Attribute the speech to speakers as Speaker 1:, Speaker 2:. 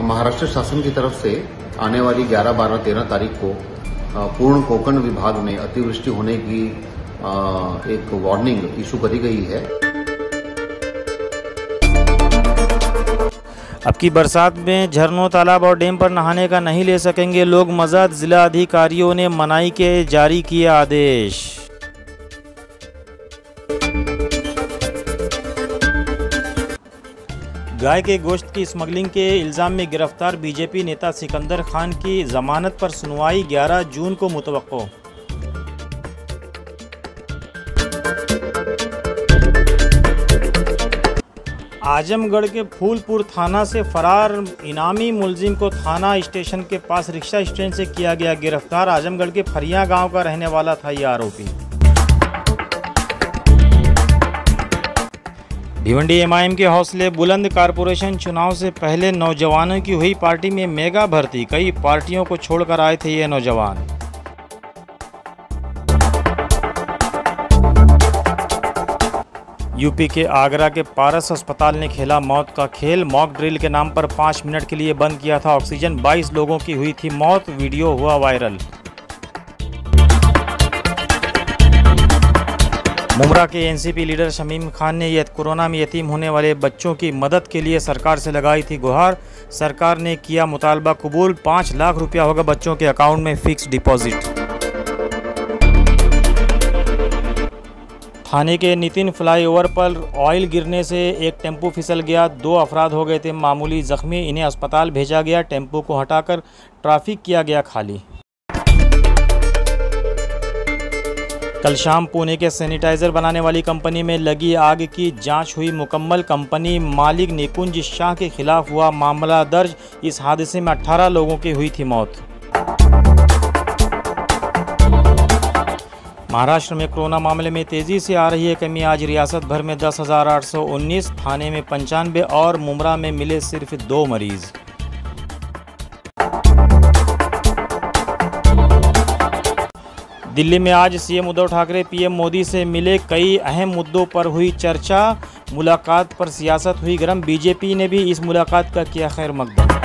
Speaker 1: महाराष्ट्र शासन की तरफ से आने वाली 11, 12, 13 तारीख को पूर्ण कोंकण विभाग में अतिवृष्टि होने की एक वार्निंग इशू करी गई है।
Speaker 2: अब की बरसात में झरनों, तालाब और डैम पर नहाने का नहीं ले सकेंगे लोग मज़द। जिला अधिकारियों ने मनाही के जारी किए आदेश। गाय के गोश्त की स्मगलिंग के इल्ज़ाम में गिरफ्तार बीजेपी नेता सिकंदर खान की जमानत पर सुनवाई 11 जून को मुतवक्को। आजमगढ़ के फूलपुर थाना से फरार इनामी मुलजिम को थाना स्टेशन के पास रिक्शा स्टैंड से किया गया गिरफ्तार। आजमगढ़ के फरिया गांव का रहने वाला था ये आरोपी। भिवंडी एमआईएम के हौसले बुलंद। कारपोरेशन चुनाव से पहले नौजवानों की हुई पार्टी में मेगा भर्ती। कई पार्टियों को छोड़कर आए थे ये नौजवान। यूपी के आगरा के पारस अस्पताल ने खेला मौत का खेल। मॉक ड्रिल के नाम पर 5 मिनट के लिए बंद किया था ऑक्सीजन। 22 लोगों की हुई थी मौत। वीडियो हुआ वायरल। मुमरा के एनसीपी लीडर शमीम खान ने कोरोना में यतीम होने वाले बच्चों की मदद के लिए सरकार से लगाई थी गुहार। सरकार ने किया मुतालबा कबूल। 5 लाख रुपया होगा बच्चों के अकाउंट में फिक्स डिपॉजिट। थाने के नितिन फ्लाईओवर पर ऑयल गिरने से एक टेम्पो फिसल गया। 2 अफराद हो गए थे मामूली जख्मी। इन्हें अस्पताल भेजा गया। टेम्पो को हटाकर ट्रैफिक किया गया खाली। कल शाम पुणे के सैनिटाइजर बनाने वाली कंपनी में लगी आग की जांच हुई मुकम्मल। कंपनी मालिक निकुंज शाह के खिलाफ हुआ मामला दर्ज। इस हादसे में 18 लोगों की हुई थी मौत। महाराष्ट्र में कोरोना मामले में तेज़ी से आ रही है कमी। आज रियासत भर में 10,819, थाने में 95 और मुमरा में मिले सिर्फ 2 मरीज। दिल्ली में आज सीएम उद्धव ठाकरे पीएम मोदी से मिले। कई अहम मुद्दों पर हुई चर्चा। मुलाकात पर सियासत हुई गर्म। बीजेपी ने भी इस मुलाकात का किया खैर मकदम।